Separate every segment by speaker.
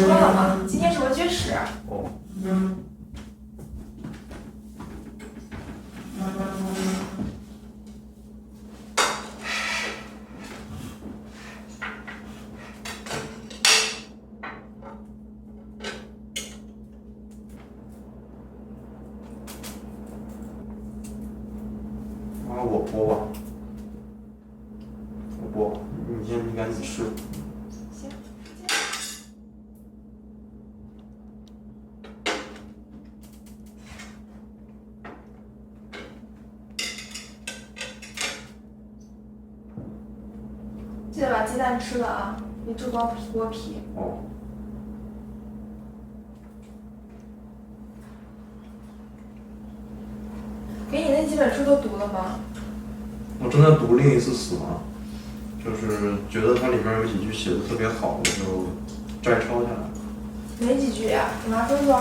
Speaker 1: 说了嘛，今天是文学史。
Speaker 2: 哦。我播吧，我播，你赶紧试。
Speaker 1: 行。记得把鸡蛋吃了啊，别只光剥皮。
Speaker 2: 哦。
Speaker 1: 给你那几本书都读了吗？
Speaker 2: 我正在读《另一次死亡》，就是觉得它里面有几句写的特别好，我就摘抄下来。
Speaker 1: 哪几句呀？你拿说说。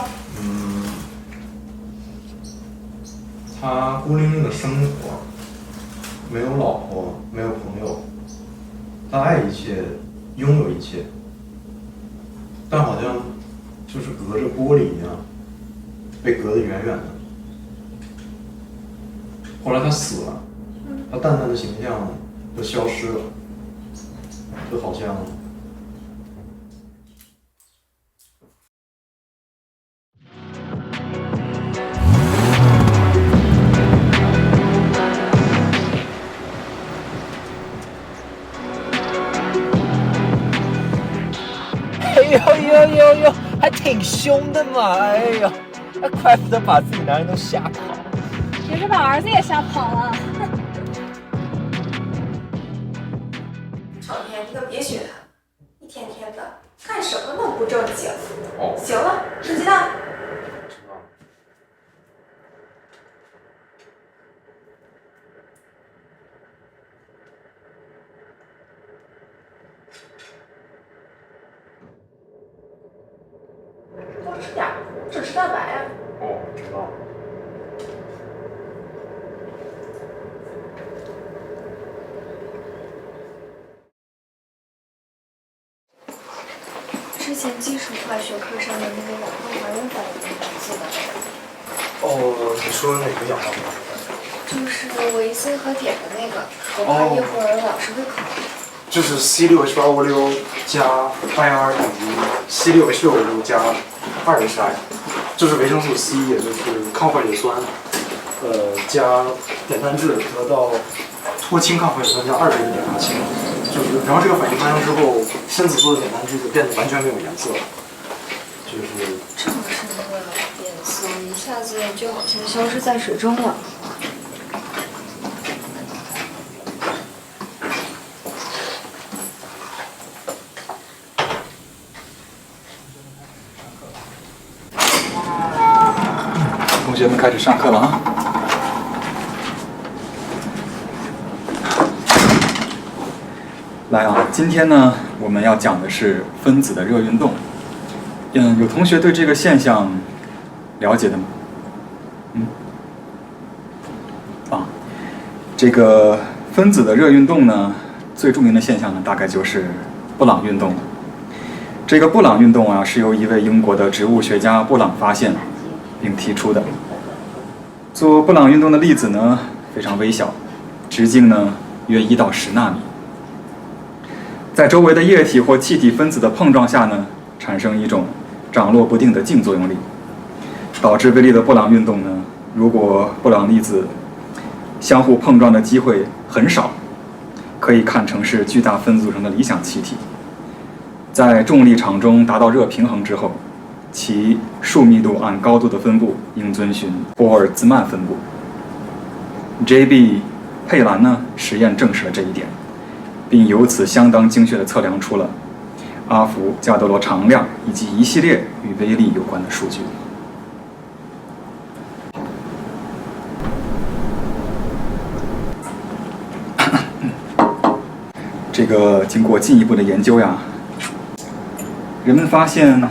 Speaker 2: 他孤零零的生活，没有老婆，没有朋友，他爱一切，拥有一切，但好像就是隔着玻璃一样，被隔得远远的。后来他死了，他淡淡的形象就消失了，就好像
Speaker 3: 哎呦，还挺凶的嘛！哎呦，那怪不得把自己男人都吓跑。
Speaker 4: 别是把儿子也吓跑了。
Speaker 1: 成天你可别学他，一天天的干什么那么不正经。
Speaker 2: 哦。
Speaker 1: 行了，吃鸡蛋。多吃点，只吃蛋白呀。
Speaker 2: 哦，知道了。
Speaker 1: 之前基础化学课上的那个氧化还原反应，你记得吗？
Speaker 5: 哦，你说哪个氧化还原反应？
Speaker 1: 就是维 C 和碘的那个，我怕一会儿老师会考。
Speaker 5: 就是 C6H8O6 加 IR 等于 C6H6O6 加2HI，就是维生素 C， 也就是抗坏血酸，加碘单质得到脱氢抗坏血酸加2倍的碘化氢，就是然后这个反应发生之后，深紫色的碘单质就变得完全没有颜色了，就是
Speaker 1: 这么深的颜色，一下子就好像消失在水中了。
Speaker 6: 同学们开始上课了啊！来啊，今天呢，我们要讲的是分子的热运动。有同学对这个现象了解的吗？这个分子的热运动呢，最著名的现象呢，大概就是布朗运动了。这个布朗运动啊，是由一位英国的植物学家布朗发现并提出的。做布朗运动的粒子呢非常微小，直径呢约1到10纳米，在周围的液体或气体分子的碰撞下呢，产生一种涨落不定的静作用力，导致微粒的布朗运动呢，如果布朗粒子相互碰撞的机会很少，可以看成是巨大分子组成的理想气体。在重力场中达到热平衡之后，其数密度按高度的分布应遵循波尔兹曼分布。J.B. 佩兰呢实验证实了这一点，并由此相当精确地测量出了阿伏加德罗常量以及一系列与微粒有关的数据。这个经过进一步的研究呀，人们发现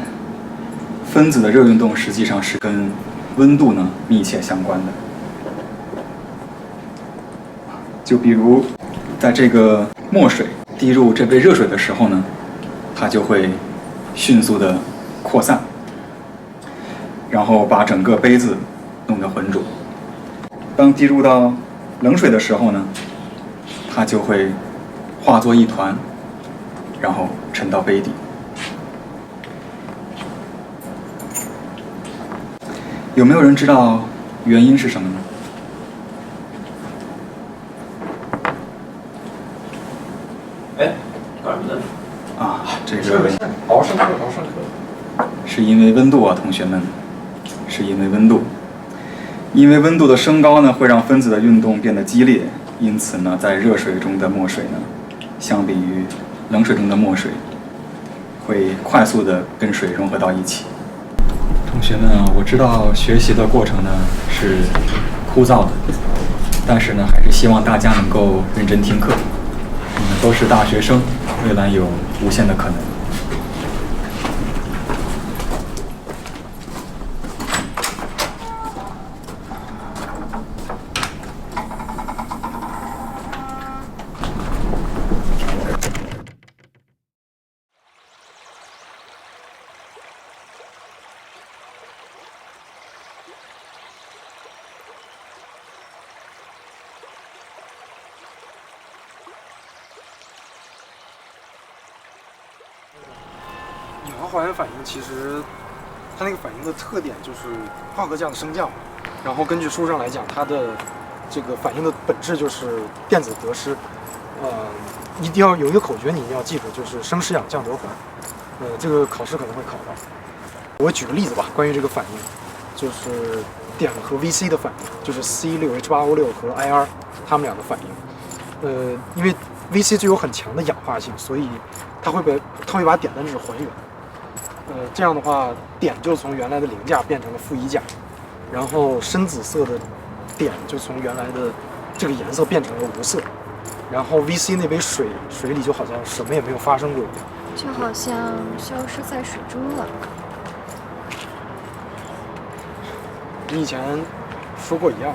Speaker 6: 分子的热运动实际上是跟温度呢密切相关的。就比如在这个墨水滴入这杯热水的时候呢，它就会迅速的扩散，然后把整个杯子弄得浑浊。当滴入到冷水的时候呢，它就会化作一团，然后沉到杯底。有没有人知道原因是什么呢？
Speaker 3: 哎，干什么呢？
Speaker 6: 啊，这个
Speaker 2: 好好上课，好好上课。
Speaker 6: 是因为温度啊，同学们，是因为温度。因为温度的升高呢，会让分子的运动变得激烈，因此呢，在热水中的墨水呢，相比于冷水中的墨水，会快速的跟水融合到一起。同学们啊，我知道学习的过程呢是枯燥的，但是呢，还是希望大家能够认真听课。你们都是大学生，未来有无限的可能。
Speaker 5: 氧化还原反应其实它那个反应的特点就是化合价的升降，然后根据书上来讲，它的这个反应的本质就是电子得失。一定要有一个口诀，你一定要记住，就是升失氧降得还。这个考试可能会考到。我举个例子吧，关于这个反应，就是碘和 VC 的反应，就是 C6H8O6 和 IR 它们俩的反应。因为 VC 具有很强的氧化性，所以它会把碘单质还原。这样的话，碘就从原来的0价变成了负1价，然后深紫色的碘就从原来的这个颜色变成了无色，然后 VC 那杯水里就好像什么也没有发生过一样，
Speaker 4: 就好像消失在水中了。
Speaker 5: 你以前说过一样。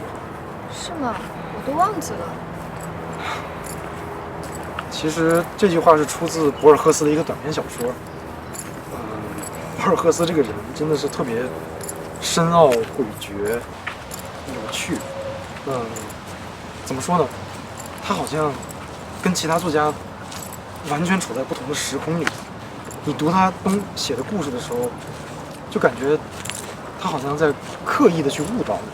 Speaker 4: 是吗？我都忘记了。
Speaker 5: 其实这句话是出自博尔赫斯的一个短篇小说。博尔赫斯这个人真的是特别深奥、诡谲、有趣。怎么说呢？他好像跟其他作家完全处在不同的时空里。你读他写的故事的时候，就感觉他好像在刻意的去误导你。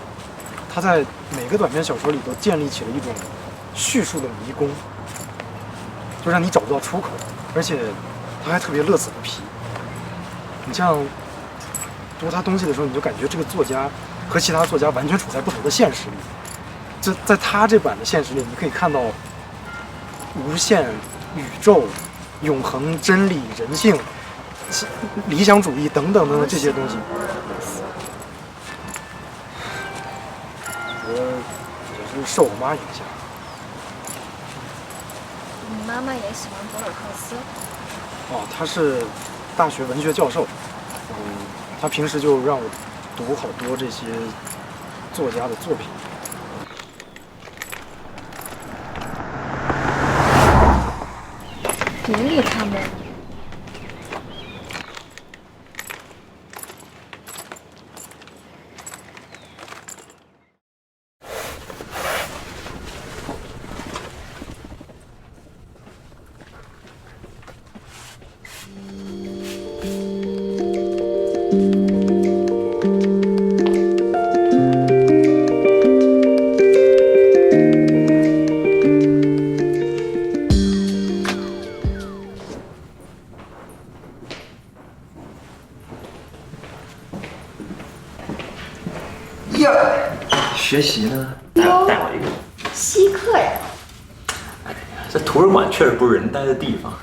Speaker 5: 他在每个短篇小说里都建立起了一种叙述的迷宫，就让你找不到出口，而且他还特别乐此不疲。你像读他东西的时候，你就感觉这个作家和其他作家完全处在不同的现实里。在他这版的现实里，你可以看到无限宇宙、永恒真理、人性、理想主义等等这些东西。我也是受我妈影响。
Speaker 4: 你妈妈也喜欢博尔赫斯？
Speaker 5: 她是大学文学教授。她平时就让我读好多这些作家的作品。
Speaker 4: 别理他们。
Speaker 3: 学习呢？带我一个。
Speaker 7: 稀客呀？
Speaker 3: 哎呀，这图书馆确实不是人待的地方。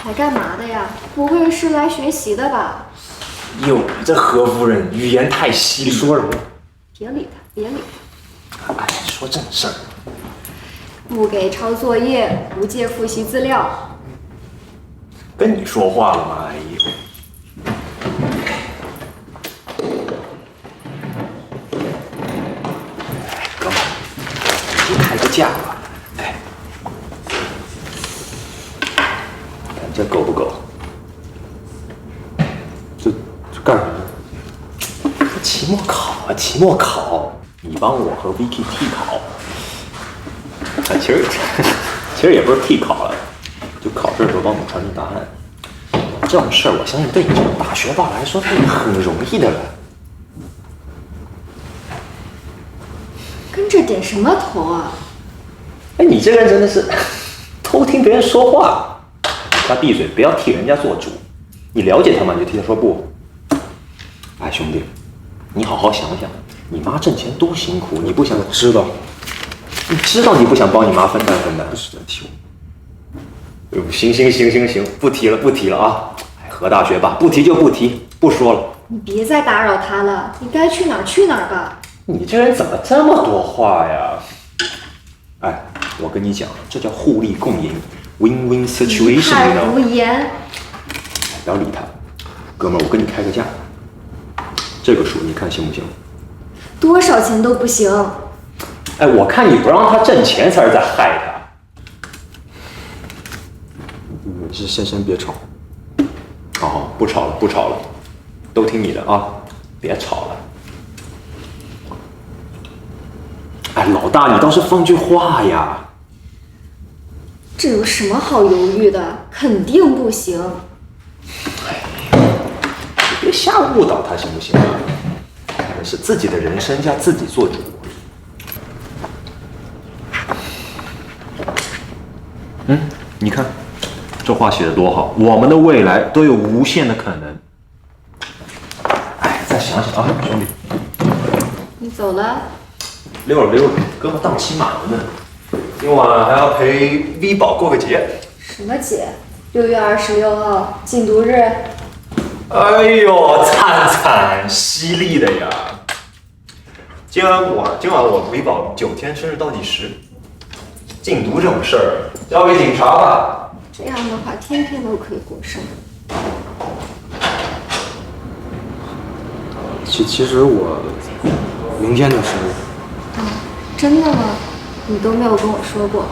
Speaker 7: 来干嘛的呀？不会是来学习的吧？
Speaker 3: 哟，这何夫人语言太犀利。
Speaker 5: 你说什么？
Speaker 7: 别理他，别理他。
Speaker 3: 哎，说正事儿。
Speaker 7: 不给抄作业，不借复习资料。
Speaker 3: 跟你说话了吗？哎呦。哥们儿，你开个价吧。哎，看这够不够？
Speaker 5: 干什么？
Speaker 8: 期末考啊，期末考，你帮我和 Vicky 替考。其实也不是替考了，就考试的时候帮我们传递答案。这种事儿，我相信对你这种大学霸来说，是很容易的了。
Speaker 7: 跟着点什么头啊？
Speaker 8: 哎，你这个人真的是偷听别人说话。他闭嘴，不要替人家做主。你了解他吗？你就替他说不。哎，兄弟，你好好想想，你妈挣钱多辛苦，你不想
Speaker 5: 知道？
Speaker 8: 你知道你不想帮你妈分担分担。
Speaker 5: 不是在提我。
Speaker 8: 行，不提了啊！哎，何大学霸，不提就不提，不说了。
Speaker 7: 你别再打扰他了，你该去哪儿去哪儿吧。
Speaker 8: 你这人怎么这么多话呀？哎，我跟你讲，这叫互利共赢 ，win-win situation，
Speaker 7: 一派胡言。
Speaker 8: 不要理他，哥们儿，我跟你开个价，这个数你看行不行？
Speaker 7: 多少钱都不行。
Speaker 8: 哎，我看你不让他挣钱才是在害他。
Speaker 5: 先别吵。
Speaker 8: 好，不吵了，都听你的啊，别吵了。哎，老大，你倒是放句话呀！
Speaker 7: 这有什么好犹豫的？肯定不行。
Speaker 8: 你别瞎误导他行不行啊？是自己的人生要自己做主。你看这话写的多好，我们的未来都有无限的可能。哎，再想想啊，兄弟。
Speaker 7: 你走了？
Speaker 8: 溜了，哥们当骑马了呢。今晚还要陪 V 宝过个节。
Speaker 7: 什么节？6月26号禁毒日。
Speaker 8: 哎呦，灿犀利的呀！今晚我 V 宝9天生日倒计时，禁毒这种事儿交给警察吧。
Speaker 7: 这样的话，天天都可以过生日。
Speaker 5: 其实我明天就生日。
Speaker 7: 真的吗？你都没有跟我说过。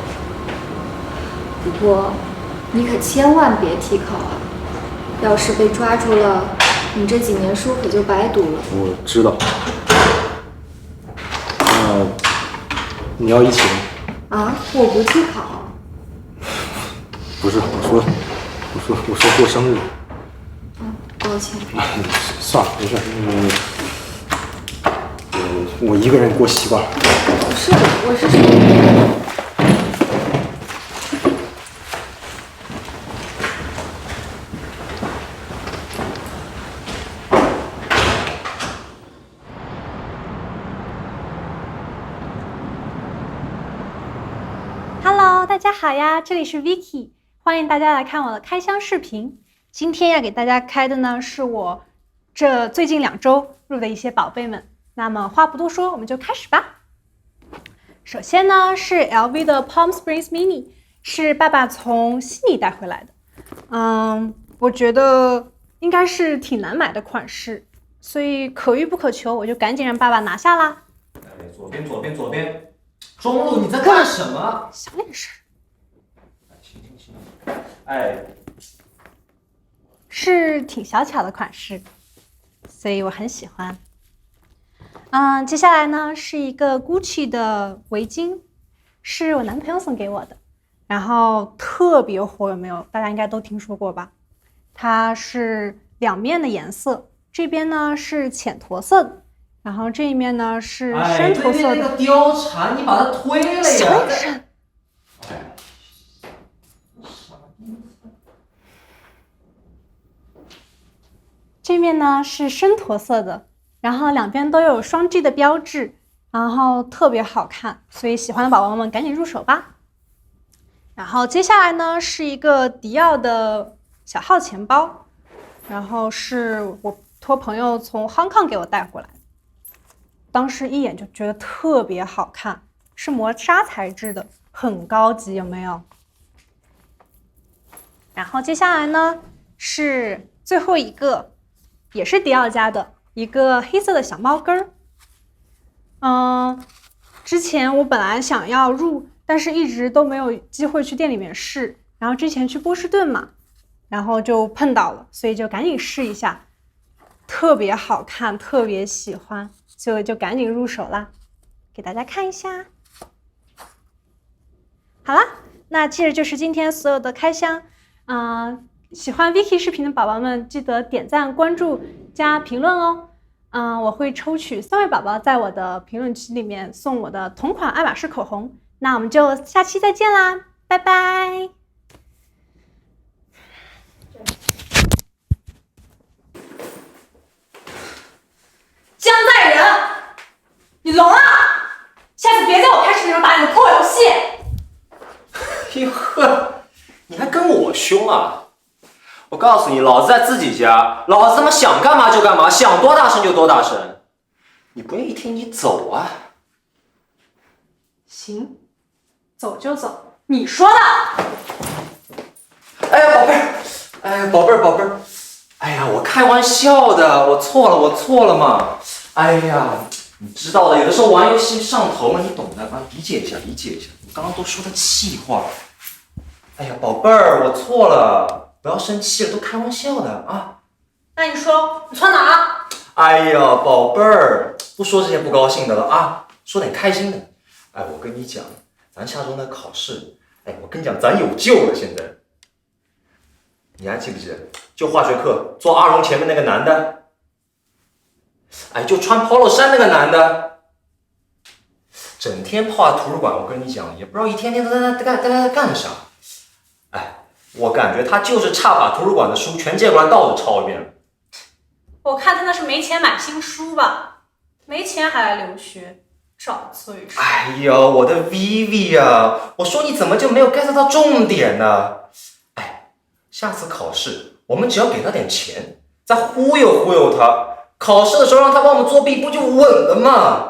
Speaker 7: 不过，你可千万别替考啊！要是被抓住了，你这几年书可就白读了。
Speaker 5: 我知道。你要一起吗？
Speaker 7: 啊，我不替考。
Speaker 5: 不是，我说过生日。
Speaker 7: 抱歉。
Speaker 5: 算了，没事。我一个人过习惯了。
Speaker 7: 不是，我是说。
Speaker 9: Hello， 大家好呀，这里是 Vicky， 欢迎大家来看我的开箱视频。今天要给大家开的呢，是我这最近2周入的一些宝贝们。那么话不多说，我们就开始吧。首先呢是 LV 的 Palm Springs Mini， 是爸爸从悉尼带回来的。我觉得应该是挺难买的款式，所以可遇不可求，我就赶紧让爸爸拿下啦。
Speaker 3: 左边，中路你在干什么？
Speaker 9: 小点声。
Speaker 3: 行。哎，
Speaker 9: 是挺小巧的款式，所以我很喜欢。接下来呢是一个 Gucci 的围巾，是我男朋友送给我的，然后特别火，有没有？大家应该都听说过吧？它是2面的颜色，这边呢是浅驼色的，然后这一面呢是深驼色的。
Speaker 3: 那个貂蝉，你把它推了呀！
Speaker 9: 小声。这面呢是深驼色的，然后两边都有双 G 的标志，然后特别好看，所以喜欢的宝宝们赶紧入手吧。然后接下来呢是一个迪奥的小号钱包，然后是我托朋友从 Hong Kong 给我带回来的，当时一眼就觉得特别好看，是磨砂材质的，很高级，有没有？然后接下来呢是最后一个，也是迪奥家的一个黑色的小猫跟儿。之前我本来想要入，但是一直都没有机会去店里面试，然后之前去波士顿嘛，然后就碰到了，所以就赶紧试一下，特别好看，特别喜欢，所以我就赶紧入手啦，给大家看一下。好啦，那这就是今天所有的开箱。喜欢 Vicky 视频的宝宝们，记得点赞、关注、加评论哦。我会抽取3位宝宝在我的评论区里面送我的同款爱马仕口红。那我们就下期再见啦，拜拜。
Speaker 1: 江在人，你聋了？下次别在我开视频的时候打你的破游戏。
Speaker 8: 哟呵，你还跟我凶啊？我告诉你，老子在自己家，老子他妈想干嘛就干嘛，想多大声就多大声。你不愿意听，你走啊。
Speaker 9: 行，走就走，你说的。
Speaker 8: 哎呀，宝贝儿，哎呀，宝贝儿，宝贝儿，哎呀，我开玩笑的，我错了嘛。哎呀，你知道的，有的时候玩游戏上头嘛，你懂的啊，理解一下，理解一下。我刚刚都说的气话。哎呀，宝贝儿，我错了，不要生气了，都开玩笑的啊。
Speaker 1: 那你说你错哪了？
Speaker 8: 哎呀，宝贝儿，不说这些不高兴的了啊，说点开心的。哎，我跟你讲，咱下周那考试，哎，我跟你讲，咱有救了。现在，你还记不记得，就化学课坐2荣前面那个男的？哎，就穿 polo 衫那个男的，整天泡在图书馆。我跟你讲，也不知道一天天都在干啥。哎，我感觉他就是差把图书馆的书全借过来倒着抄一遍。
Speaker 9: 我看他那是没钱买新书吧，没钱还来留学，找罪受。
Speaker 8: 哎呀，我的 Vivi 啊，我说你怎么就没有 get 到重点呢？哎，下次考试我们只要给他点钱，再忽悠忽悠他，考试的时候让他帮我们作弊，不就稳了吗？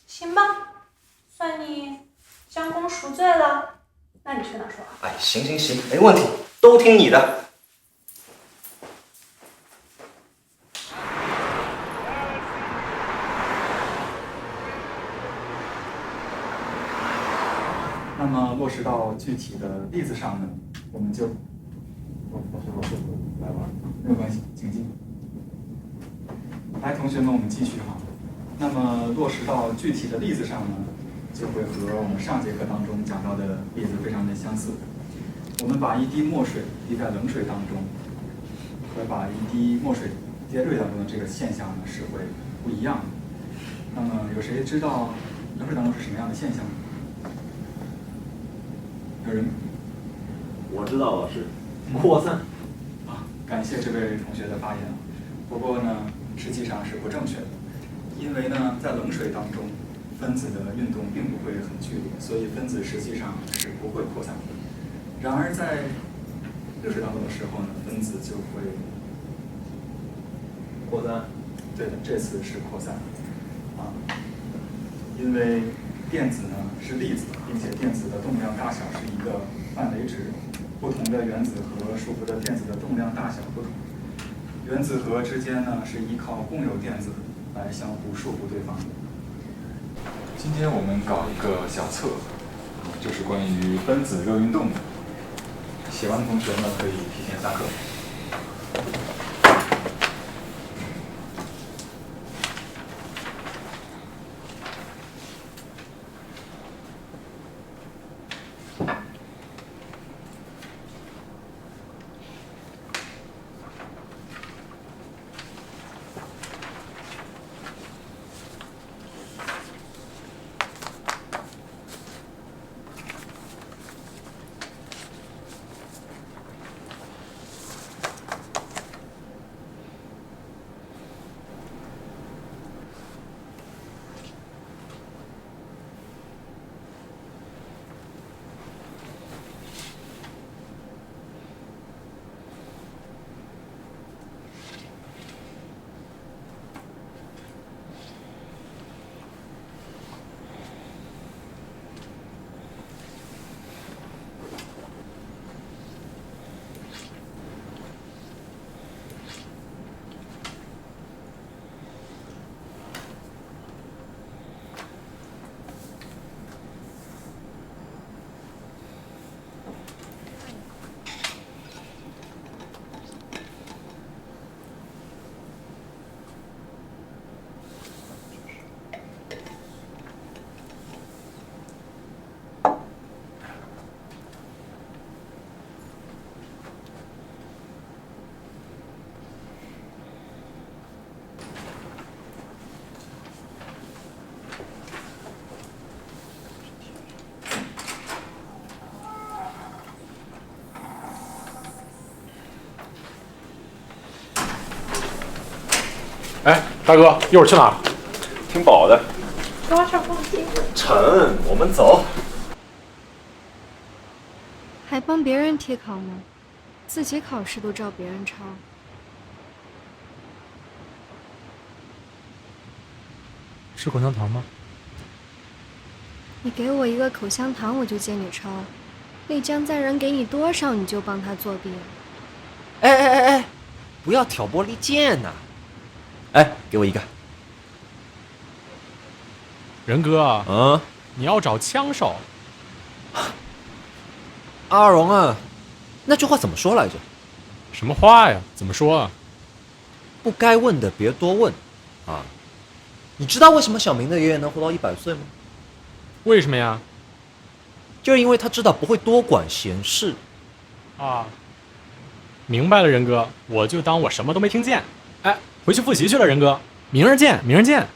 Speaker 9: 行吧，算你将功赎罪了。那你去哪说？
Speaker 8: 哎，行，没问题，都听你的。
Speaker 6: 那么落实到具体的例子上呢，我们就，老师来玩，没有关系，请进。来，同学们，我们继续哈。那么落实到具体的例子上呢，就会和我们上节课当中讲到的例子非常的相似。我们把一滴墨水滴在冷水当中，和把一滴墨水滴在热水当中的这个现象呢是会不一样的。那么有谁知道冷水当中是什么样的现象呢？有人？
Speaker 3: 我知道，老师，扩散。
Speaker 6: 感谢这位同学的发言。不过呢，实际上是不正确的，因为呢，在冷水当中，分子的运动并不会很剧烈，所以分子实际上是不会扩散的。然而在热水当中的时候呢，分子就会
Speaker 3: 扩散。
Speaker 6: 对的，这次是扩散啊，因为电子呢是粒子，并且电子的动量大小是一个范围值，不同的原子核束缚的电子的动量大小不同，原子核之间呢是依靠共有电子来相互束缚对方的。今天我们搞一个小测，就是关于分子热运动的。写完的同学呢可以提前下课。
Speaker 5: 哎，大哥，一会儿去哪儿？
Speaker 8: 挺饱的。
Speaker 9: 多少公斤？
Speaker 8: 成，我们走。
Speaker 4: 还帮别人贴考呢，自己考试都照别人抄。
Speaker 5: 吃口香糖吗？
Speaker 4: 你给我一个口香糖，我就借你抄。那江在人给你多少，你就帮他作弊。
Speaker 3: 哎，不要挑拨离间呐！哎，给我一个。
Speaker 5: 仁哥，
Speaker 3: 嗯，
Speaker 5: 你要找枪手。
Speaker 3: 阿荣啊，那句话怎么说来着？
Speaker 5: 什么话呀？怎么说啊？
Speaker 3: 不该问的别多问，啊！你知道为什么小明的爷爷能活到100岁吗？
Speaker 5: 为什么呀？
Speaker 3: 就是因为他知道不会多管闲事。
Speaker 5: 啊，明白了，仁哥，我就当我什么都没听见。哎，回去复习去了，仁哥，明儿见，明儿见。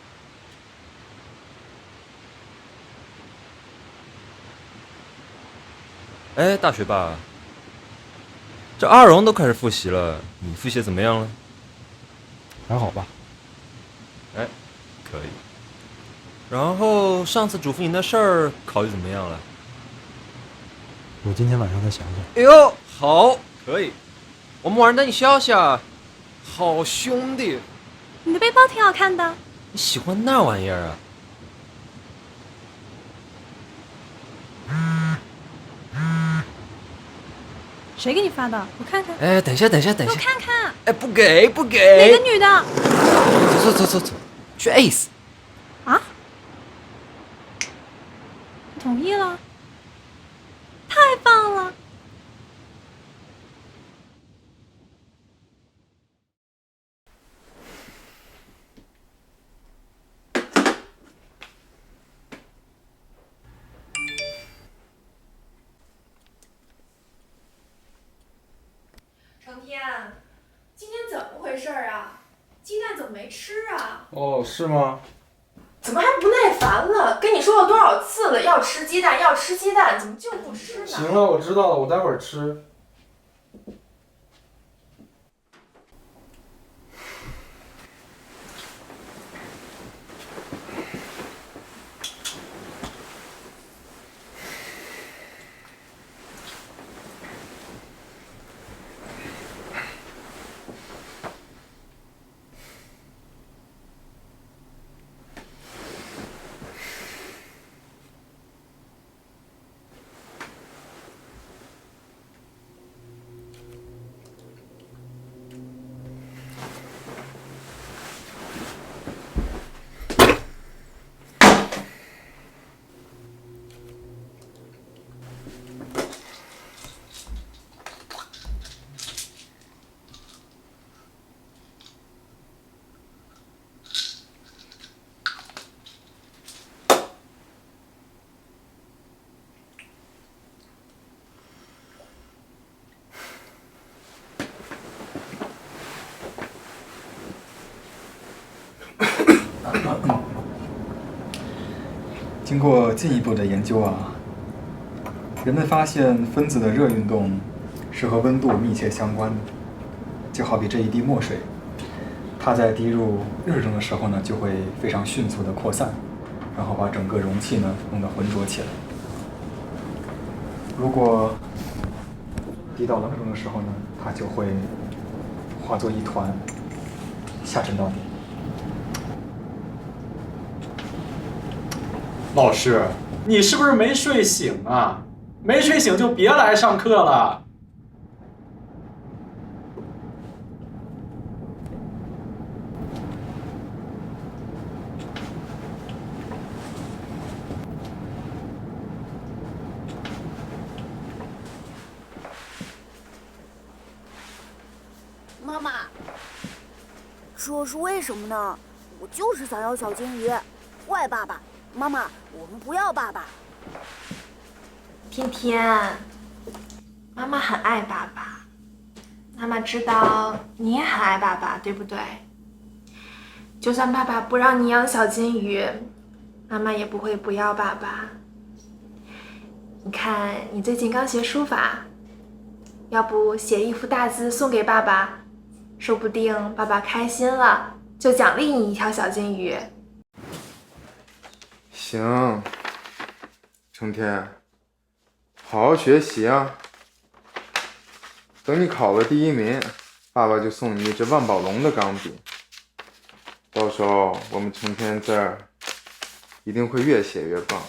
Speaker 3: 哎，大学霸，这阿荣都开始复习了，你复习得怎么样了？
Speaker 5: 还好吧？
Speaker 3: 哎，可以。然后上次嘱咐你那事儿考虑怎么样了？
Speaker 5: 我今天晚上再想想。
Speaker 3: 哎呦，好，可以。我们晚上等你消息啊。好兄弟，
Speaker 9: 你的背包挺好看的。
Speaker 3: 你喜欢那玩意儿啊？
Speaker 9: 谁给你发的？我看看。
Speaker 3: 哎，等一下。
Speaker 9: 我看看。
Speaker 3: 哎，不给。
Speaker 9: 哪个女的？
Speaker 3: 走，去 Ace。
Speaker 9: 啊？你同意了？太棒了！
Speaker 1: 成天，今天怎么回事啊？鸡蛋怎么没吃啊？
Speaker 2: 哦，是吗？
Speaker 1: 怎么还不耐烦了？跟你说了多少次了，要吃鸡蛋，要吃鸡蛋，怎么就不吃呢？
Speaker 2: 行了，我知道了，我待会儿吃。
Speaker 6: 经过进一步的研究啊，人们发现分子的热运动是和温度密切相关的。就好比这一滴墨水，它在滴入热中的时候呢，就会非常迅速的扩散，然后把整个容器呢弄得浑浊起来。如果滴到冷中的时候呢，它就会化作一团，下沉到底。
Speaker 5: 老师，你是不是没睡醒啊？没睡醒就别来上课了。
Speaker 10: 妈妈，这是为什么呢？我就是想要小金鱼，坏爸爸。妈妈，我们不要爸爸。
Speaker 1: 天天，妈妈很爱爸爸，妈妈知道你也很爱爸爸，对不对？就算爸爸不让你养小金鱼，妈妈也不会不要爸爸。你看，你最近刚学书法，要不写一幅大字送给爸爸，说不定爸爸开心了，就奖励你一条小金鱼。
Speaker 11: 行，成天，好好学习啊！等你考了第1名，爸爸就送你一支万宝龙的钢笔。到时候我们成天字儿一定会越写越棒。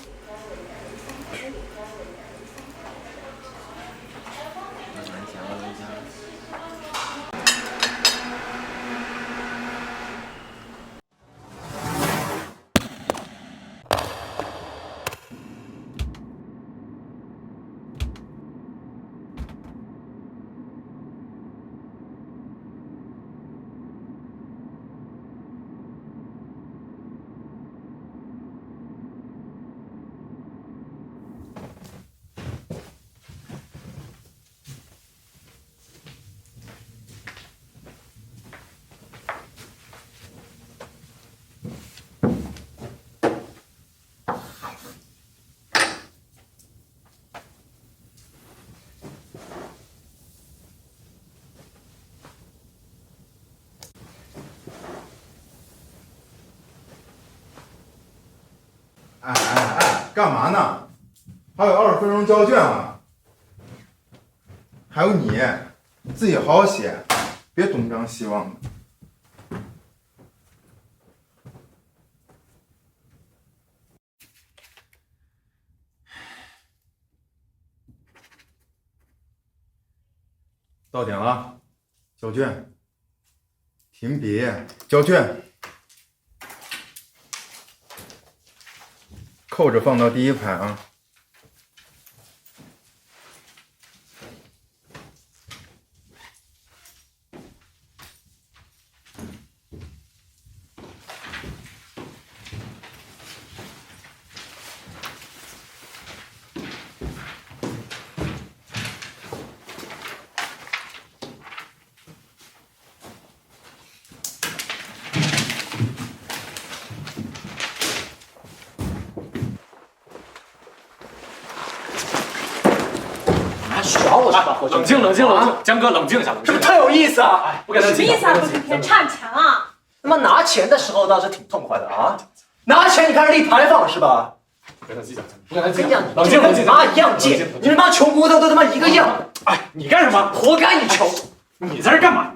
Speaker 11: 哎，干嘛呢？还有20分钟交卷啊！还有你，自己好好写，别东张西望的。到点了，交卷。停笔，交卷。扣着放到第1排啊。
Speaker 12: 耍我是吧？冷静，江哥冷静一下，
Speaker 13: 这不特有意思啊！
Speaker 12: 哎，不跟他
Speaker 9: 什么意思啊？不今天逞强啊！
Speaker 13: 他妈拿钱的时候倒是挺痛快的啊！拿钱你开始立牌坊是吧？
Speaker 12: 不跟他计较，不跟他计较，
Speaker 13: 冷静，跟妈一样贱！你们妈穷骨头都他妈一个样！
Speaker 12: 哎，你干什么？
Speaker 13: 活该你穷！
Speaker 12: 你在这干嘛？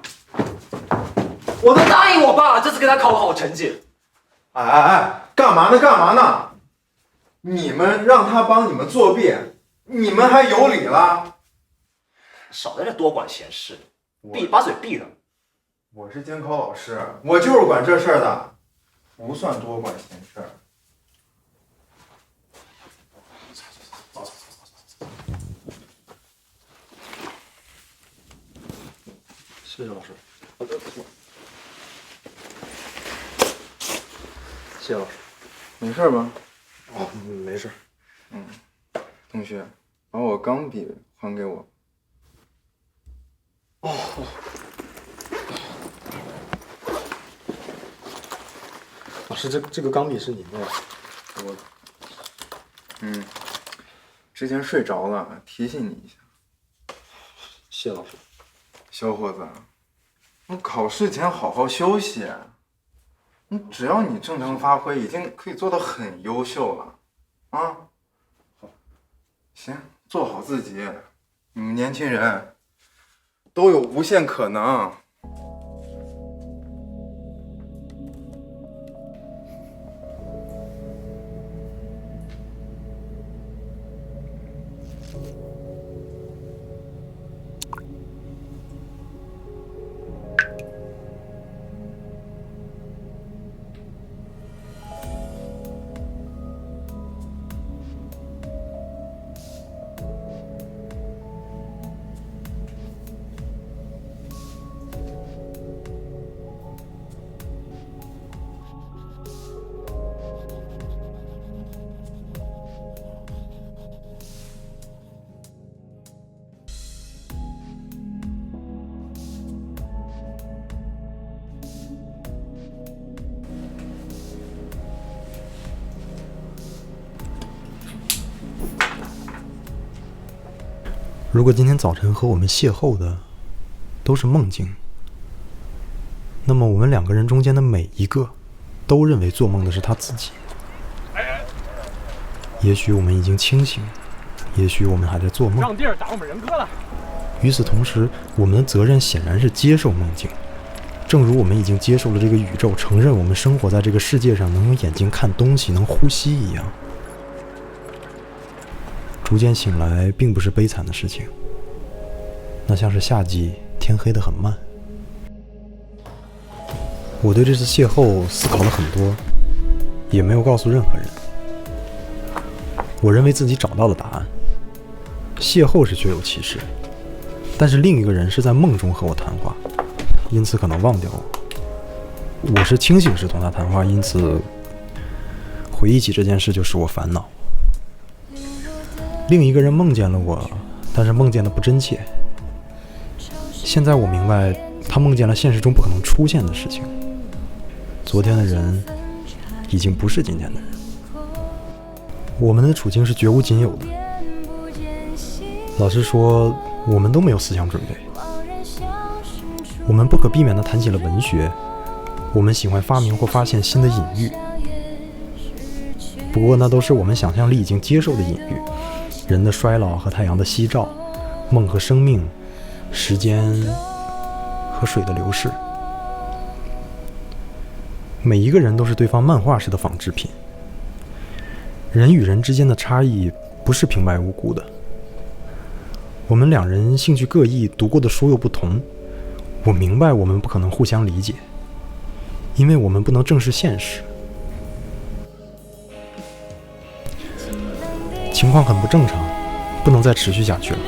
Speaker 13: 我都答应我爸，这次给他考个好成绩。
Speaker 11: 哎，干嘛呢？你们让他帮你们作弊，你们还有理了？
Speaker 13: 少在这多管闲事，把嘴闭了。
Speaker 11: 我是监考老师，我就是管这事儿的，不算多管闲事儿。
Speaker 12: 走。谢谢老师。谢谢老师。
Speaker 11: 没事吧？
Speaker 12: 哦，没事。
Speaker 11: 同学，把我钢笔还给我。
Speaker 12: 哦。老师，这个钢笔是您的呀？
Speaker 11: 之前睡着了，提醒你一下。
Speaker 12: 谢老师。
Speaker 11: 小伙子，你考试前好好休息。只要你正常发挥，已经可以做得很优秀了，啊！好，行，做好自己。你们年轻人都有无限可能。
Speaker 14: 如果今天早晨和我们邂逅的都是梦境，
Speaker 5: 那么我们2个人中间的每一个都认为做梦的是他自己。也许我们已经清醒，也许我们还在做梦。
Speaker 12: 让地儿打我们人哥了。
Speaker 5: 与此同时，我们的责任显然是接受梦境，正如我们已经接受了这个宇宙，承认我们生活在这个世界上，能用眼睛看东西，能呼吸一样。逐渐醒来并不是悲惨的事情，那像是夏季天黑得很慢。我对这次邂逅思考了很多，也没有告诉任何人。我认为自己找到了答案。邂逅是确有其事，但是另一个人是在梦中和我谈话，因此可能忘掉我。我是清醒时同他谈话，因此回忆起这件事就使我烦恼。另一个人梦见了我，但是梦见的不真切。现在我明白，他梦见了现实中不可能出现的事情。昨天的人已经不是今天的人。我们的处境是绝无仅有的。老实说，我们都没有思想准备。我们不可避免地谈起了文学，我们喜欢发明或发现新的隐喻。不过那都是我们想象力已经接受的隐喻，人的衰老和太阳的夕照，梦和生命，时间和水的流逝。每一个人都是对方漫画式的仿制品。人与人之间的差异不是平白无故的。我们2人兴趣各异，读过的书又不同。我明白我们不可能互相理解，因为我们不能正视现实。情况很不正常，不能再持续下去了。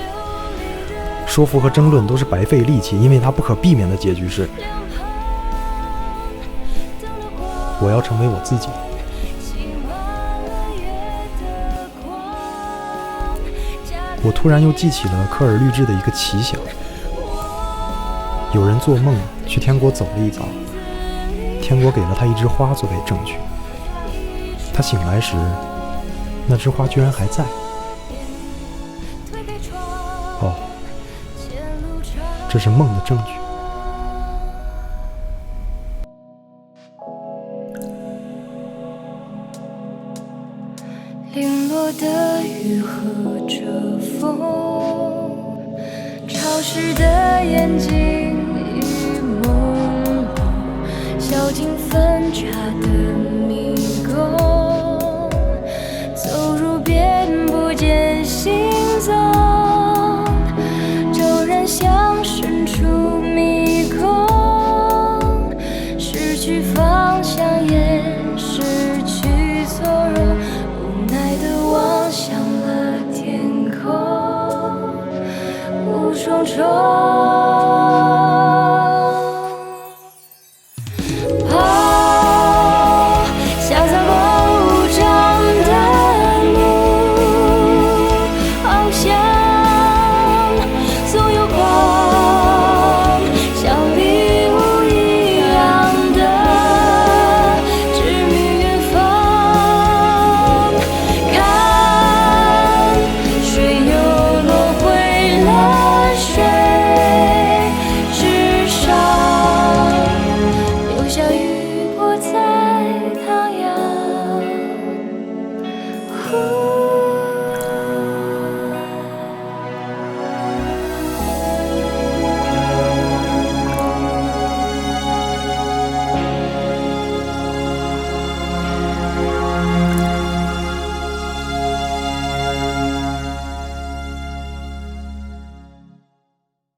Speaker 5: 说服和争论都是白费力气，因为它不可避免的结局是，我要成为我自己。我突然又记起了科尔律治的一个奇想：有人做梦去天国走了一遭，天国给了他一枝花作为证据。他醒来时，那枝花居然还在。哦，这是梦的证据。
Speaker 14: 零落的雨和着风，潮湿的眼睛已朦胧，小径分岔的